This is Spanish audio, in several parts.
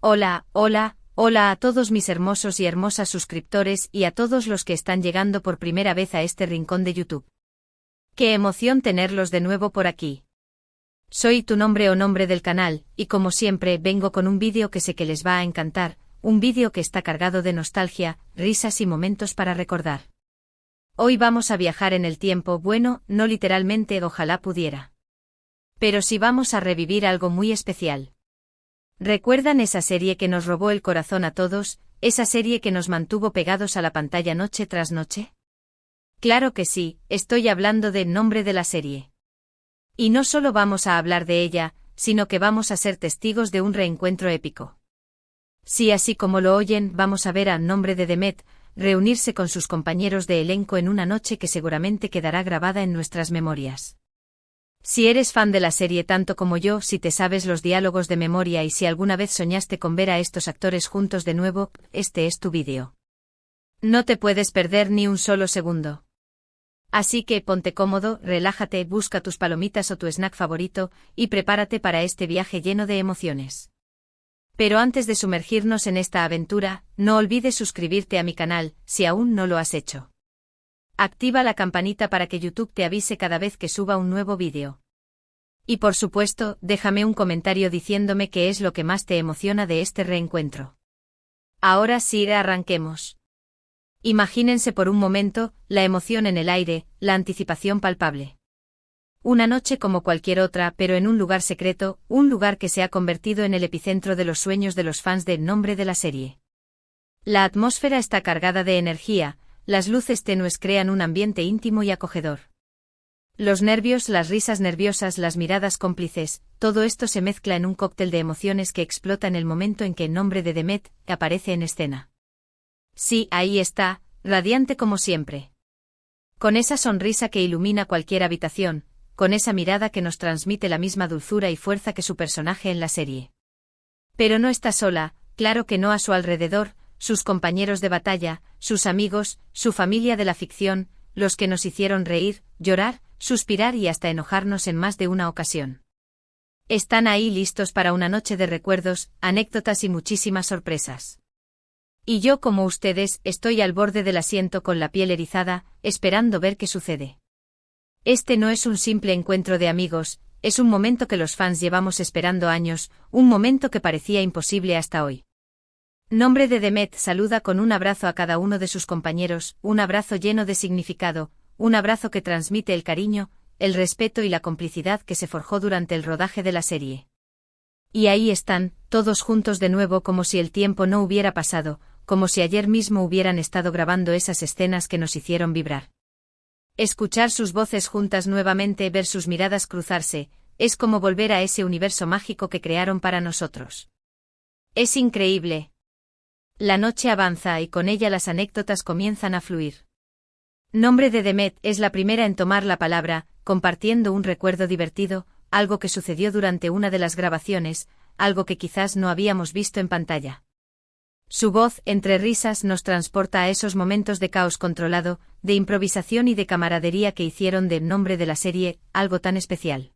Hola, hola, hola a todos mis hermosos y hermosas suscriptores y a todos los que están llegando por primera vez a este rincón de YouTube. ¡Qué emoción tenerlos de nuevo por aquí! Soy tu nombre o nombre del canal, y como siempre vengo con un vídeo que sé que les va a encantar, un vídeo que está cargado de nostalgia, risas y momentos para recordar. Hoy vamos a viajar en el tiempo, bueno, no literalmente, ojalá pudiera. Pero sí vamos a revivir algo muy especial. ¿Recuerdan esa serie que nos robó el corazón a todos, esa serie que nos mantuvo pegados a la pantalla noche tras noche? Claro que sí, estoy hablando de Nombre de la serie. Y no solo vamos a hablar de ella, sino que vamos a ser testigos de un reencuentro épico. Sí, así como lo oyen, vamos a ver a Nombre de Demet reunirse con sus compañeros de elenco en una noche que seguramente quedará grabada en nuestras memorias. Si eres fan de la serie tanto como yo, si te sabes los diálogos de memoria y si alguna vez soñaste con ver a estos actores juntos de nuevo, este es tu vídeo. No te puedes perder ni un solo segundo. Así que ponte cómodo, relájate, busca tus palomitas o tu snack favorito, y prepárate para este viaje lleno de emociones. Pero antes de sumergirnos en esta aventura, no olvides suscribirte a mi canal, si aún no lo has hecho. Activa la campanita para que YouTube te avise cada vez que suba un nuevo vídeo. Y por supuesto, déjame un comentario diciéndome qué es lo que más te emociona de este reencuentro. Ahora sí, arranquemos. Imagínense por un momento, la emoción en el aire, la anticipación palpable. Una noche como cualquier otra, pero en un lugar secreto, un lugar que se ha convertido en el epicentro de los sueños de los fans de Nombre de la serie. La atmósfera está cargada de energía, las luces tenues crean un ambiente íntimo y acogedor. Los nervios, las risas nerviosas, las miradas cómplices, todo esto se mezcla en un cóctel de emociones que explota en el momento en que Nombre de Demet aparece en escena. Sí, ahí está, radiante como siempre. Con esa sonrisa que ilumina cualquier habitación, con esa mirada que nos transmite la misma dulzura y fuerza que su personaje en la serie. Pero no está sola, claro que no, a su alrededor, sus compañeros de batalla, sus amigos, su familia de la ficción, los que nos hicieron reír, llorar, suspirar y hasta enojarnos en más de una ocasión. Están ahí listos para una noche de recuerdos, anécdotas y muchísimas sorpresas. Y yo, como ustedes, estoy al borde del asiento con la piel erizada, esperando ver qué sucede. Este no es un simple encuentro de amigos, es un momento que los fans llevamos esperando años, un momento que parecía imposible hasta hoy. Nombre de Demet saluda con un abrazo a cada uno de sus compañeros, un abrazo lleno de significado, un abrazo que transmite el cariño, el respeto y la complicidad que se forjó durante el rodaje de la serie. Y ahí están, todos juntos de nuevo como si el tiempo no hubiera pasado, como si ayer mismo hubieran estado grabando esas escenas que nos hicieron vibrar. Escuchar sus voces juntas nuevamente, ver sus miradas cruzarse, es como volver a ese universo mágico que crearon para nosotros. Es increíble. La noche avanza y con ella las anécdotas comienzan a fluir. Nombre de Demet es la primera en tomar la palabra, compartiendo un recuerdo divertido, algo que sucedió durante una de las grabaciones, algo que quizás no habíamos visto en pantalla. Su voz, entre risas, nos transporta a esos momentos de caos controlado, de improvisación y de camaradería que hicieron de Nombre de la serie algo tan especial.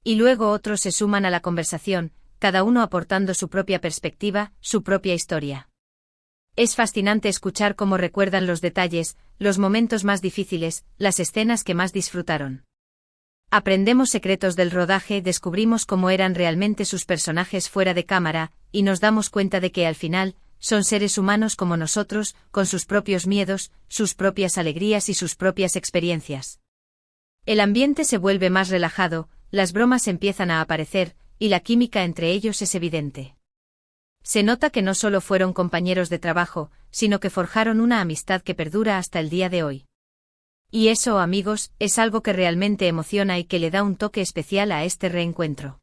Y luego otros se suman a la conversación, cada uno aportando su propia perspectiva, su propia historia. Es fascinante escuchar cómo recuerdan los detalles, los momentos más difíciles, las escenas que más disfrutaron. Aprendemos secretos del rodaje, descubrimos cómo eran realmente sus personajes fuera de cámara, y nos damos cuenta de que al final, son seres humanos como nosotros, con sus propios miedos, sus propias alegrías y sus propias experiencias. El ambiente se vuelve más relajado, las bromas empiezan a aparecer, y la química entre ellos es evidente. Se nota que no solo fueron compañeros de trabajo, sino que forjaron una amistad que perdura hasta el día de hoy. Y eso, amigos, es algo que realmente emociona y que le da un toque especial a este reencuentro.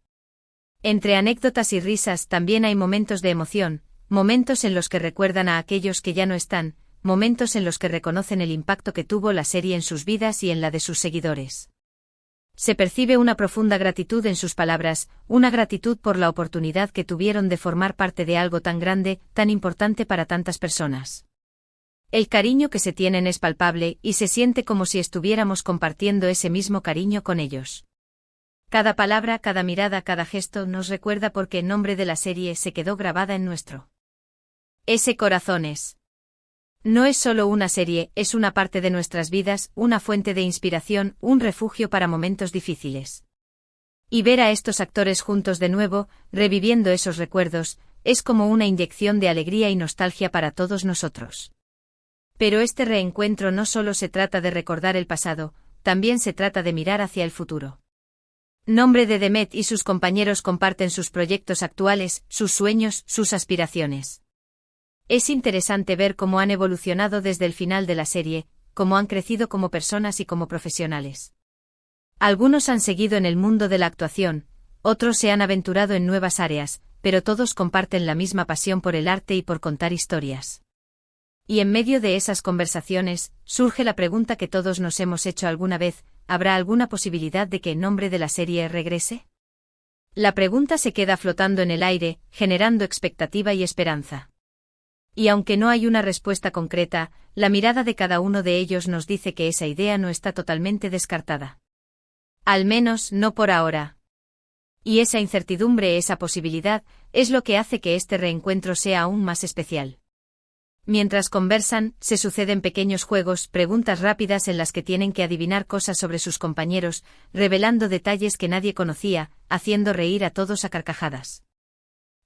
Entre anécdotas y risas también hay momentos de emoción, momentos en los que recuerdan a aquellos que ya no están, momentos en los que reconocen el impacto que tuvo la serie en sus vidas y en la de sus seguidores. Se percibe una profunda gratitud en sus palabras, una gratitud por la oportunidad que tuvieron de formar parte de algo tan grande, tan importante para tantas personas. El cariño que se tienen es palpable y se siente como si estuviéramos compartiendo ese mismo cariño con ellos. Cada palabra, cada mirada, cada gesto nos recuerda porque el nombre de la serie se quedó grabada en nuestro ese corazones. No es solo una serie, es una parte de nuestras vidas, una fuente de inspiración, un refugio para momentos difíciles. Y ver a estos actores juntos de nuevo, reviviendo esos recuerdos, es como una inyección de alegría y nostalgia para todos nosotros. Pero este reencuentro no solo se trata de recordar el pasado, también se trata de mirar hacia el futuro. Nombre de Demet y sus compañeros comparten sus proyectos actuales, sus sueños, sus aspiraciones. Es interesante ver cómo han evolucionado desde el final de la serie, cómo han crecido como personas y como profesionales. Algunos han seguido en el mundo de la actuación, otros se han aventurado en nuevas áreas, pero todos comparten la misma pasión por el arte y por contar historias. Y en medio de esas conversaciones, surge la pregunta que todos nos hemos hecho alguna vez: ¿habrá alguna posibilidad de que el nombre de la serie regrese? La pregunta se queda flotando en el aire, generando expectativa y esperanza. Y aunque no hay una respuesta concreta, la mirada de cada uno de ellos nos dice que esa idea no está totalmente descartada. Al menos no por ahora. Y esa incertidumbre, esa posibilidad, es lo que hace que este reencuentro sea aún más especial. Mientras conversan, se suceden pequeños juegos, preguntas rápidas en las que tienen que adivinar cosas sobre sus compañeros, revelando detalles que nadie conocía, haciendo reír a todos a carcajadas.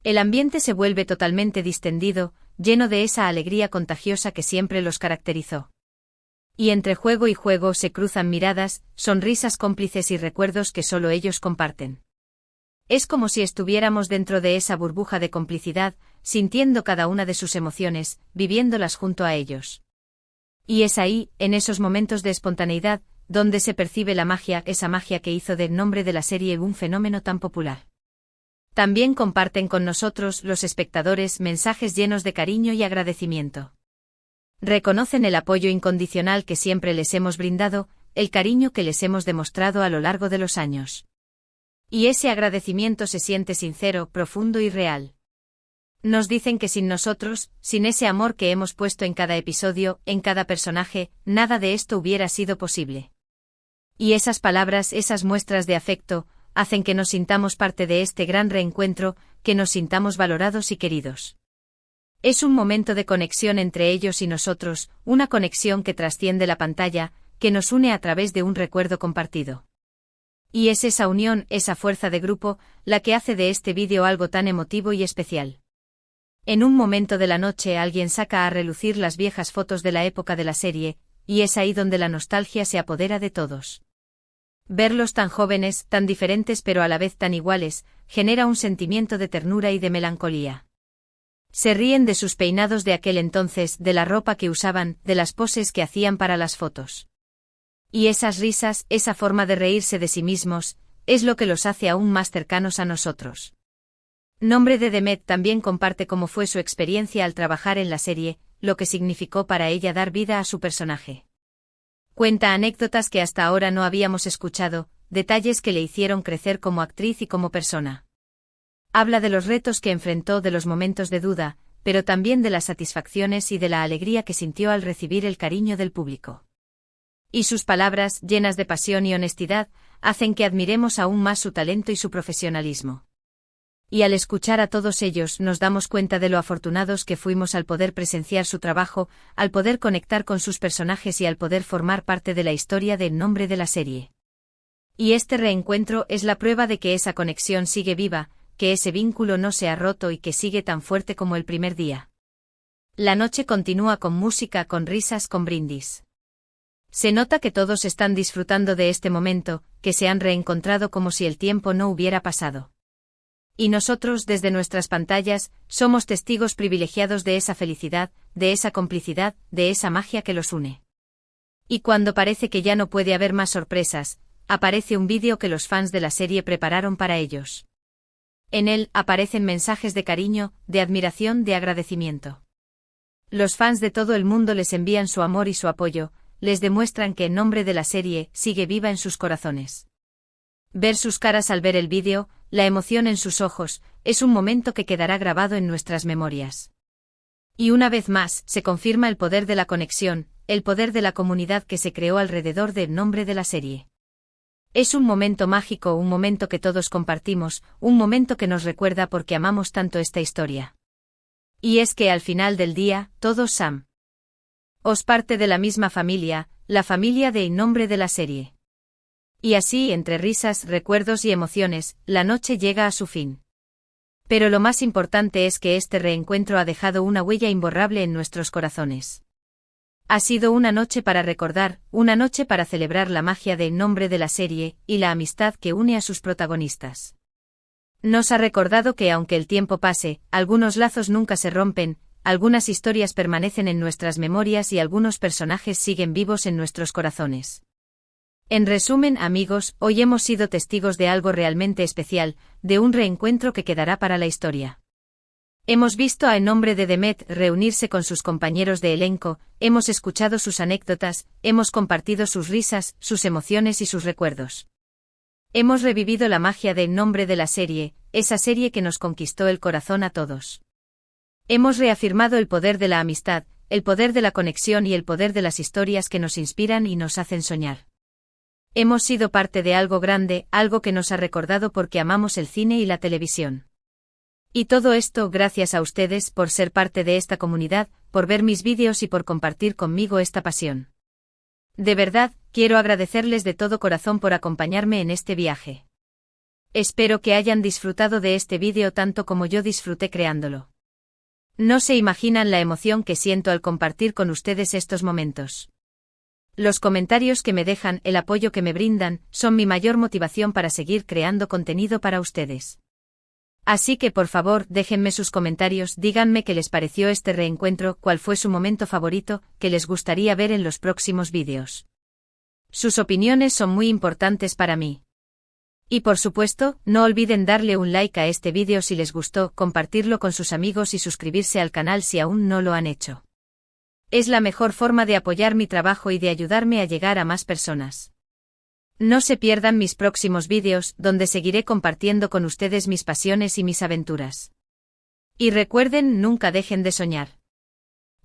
El ambiente se vuelve totalmente distendido, lleno de esa alegría contagiosa que siempre los caracterizó. Y entre juego y juego se cruzan miradas, sonrisas cómplices y recuerdos que solo ellos comparten. Es como si estuviéramos dentro de esa burbuja de complicidad, sintiendo cada una de sus emociones, viviéndolas junto a ellos. Y es ahí, en esos momentos de espontaneidad, donde se percibe la magia, esa magia que hizo del nombre de la serie un fenómeno tan popular. También comparten con nosotros, los espectadores, mensajes llenos de cariño y agradecimiento. Reconocen el apoyo incondicional que siempre les hemos brindado, el cariño que les hemos demostrado a lo largo de los años. Y ese agradecimiento se siente sincero, profundo y real. Nos dicen que sin nosotros, sin ese amor que hemos puesto en cada episodio, en cada personaje, nada de esto hubiera sido posible. Y esas palabras, esas muestras de afecto, hacen que nos sintamos parte de este gran reencuentro, que nos sintamos valorados y queridos. Es un momento de conexión entre ellos y nosotros, una conexión que trasciende la pantalla, que nos une a través de un recuerdo compartido. Y es esa unión, esa fuerza de grupo, la que hace de este vídeo algo tan emotivo y especial. En un momento de la noche alguien saca a relucir las viejas fotos de la época de la serie, y es ahí donde la nostalgia se apodera de todos. Verlos tan jóvenes, tan diferentes pero a la vez tan iguales, genera un sentimiento de ternura y de melancolía. Se ríen de sus peinados de aquel entonces, de la ropa que usaban, de las poses que hacían para las fotos. Y esas risas, esa forma de reírse de sí mismos, es lo que los hace aún más cercanos a nosotros. Nombre de Demet también comparte cómo fue su experiencia al trabajar en la serie, lo que significó para ella dar vida a su personaje. Cuenta anécdotas que hasta ahora no habíamos escuchado, detalles que le hicieron crecer como actriz y como persona. Habla de los retos que enfrentó, de los momentos de duda, pero también de las satisfacciones y de la alegría que sintió al recibir el cariño del público. Y sus palabras, llenas de pasión y honestidad, hacen que admiremos aún más su talento y su profesionalismo. Y al escuchar a todos ellos nos damos cuenta de lo afortunados que fuimos al poder presenciar su trabajo, al poder conectar con sus personajes y al poder formar parte de la historia del nombre de la serie. Y este reencuentro es la prueba de que esa conexión sigue viva, que ese vínculo no se ha roto y que sigue tan fuerte como el primer día. La noche continúa con música, con risas, con brindis. Se nota que todos están disfrutando de este momento, que se han reencontrado como si el tiempo no hubiera pasado. Y nosotros, desde nuestras pantallas, somos testigos privilegiados de esa felicidad, de esa complicidad, de esa magia que los une. Y cuando parece que ya no puede haber más sorpresas, aparece un vídeo que los fans de la serie prepararon para ellos. En él aparecen mensajes de cariño, de admiración, de agradecimiento. Los fans de todo el mundo les envían su amor y su apoyo, les demuestran que el nombre de la serie sigue viva en sus corazones. Ver sus caras al ver el vídeo, la emoción en sus ojos, es un momento que quedará grabado en nuestras memorias. Y una vez más, se confirma el poder de la conexión, el poder de la comunidad que se creó alrededor del nombre de la serie. Es un momento mágico, un momento que todos compartimos, un momento que nos recuerda por qué amamos tanto esta historia. Y es que al final del día, todos os parte de la misma familia, la familia de En nombre de la serie. Y así, entre risas, recuerdos y emociones, la noche llega a su fin. Pero lo más importante es que este reencuentro ha dejado una huella imborrable en nuestros corazones. Ha sido una noche para recordar, una noche para celebrar la magia de En nombre de la serie, y la amistad que une a sus protagonistas. Nos ha recordado que aunque el tiempo pase, algunos lazos nunca se rompen, algunas historias permanecen en nuestras memorias y algunos personajes siguen vivos en nuestros corazones. En resumen, amigos, hoy hemos sido testigos de algo realmente especial, de un reencuentro que quedará para la historia. Hemos visto a En nombre de Demet reunirse con sus compañeros de elenco, hemos escuchado sus anécdotas, hemos compartido sus risas, sus emociones y sus recuerdos. Hemos revivido la magia de En nombre de la serie, esa serie que nos conquistó el corazón a todos. Hemos reafirmado el poder de la amistad, el poder de la conexión y el poder de las historias que nos inspiran y nos hacen soñar. Hemos sido parte de algo grande, algo que nos ha recordado porque amamos el cine y la televisión. Y todo esto gracias a ustedes por ser parte de esta comunidad, por ver mis vídeos y por compartir conmigo esta pasión. De verdad, quiero agradecerles de todo corazón por acompañarme en este viaje. Espero que hayan disfrutado de este vídeo tanto como yo disfruté creándolo. No se imaginan la emoción que siento al compartir con ustedes estos momentos. Los comentarios que me dejan, el apoyo que me brindan, son mi mayor motivación para seguir creando contenido para ustedes. Así que por favor, déjenme sus comentarios, díganme qué les pareció este reencuentro, cuál fue su momento favorito, que les gustaría ver en los próximos vídeos. Sus opiniones son muy importantes para mí. Y por supuesto, no olviden darle un like a este vídeo si les gustó, compartirlo con sus amigos y suscribirse al canal si aún no lo han hecho. Es la mejor forma de apoyar mi trabajo y de ayudarme a llegar a más personas. No se pierdan mis próximos vídeos, donde seguiré compartiendo con ustedes mis pasiones y mis aventuras. Y recuerden, nunca dejen de soñar.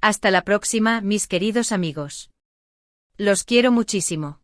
Hasta la próxima, mis queridos amigos. Los quiero muchísimo.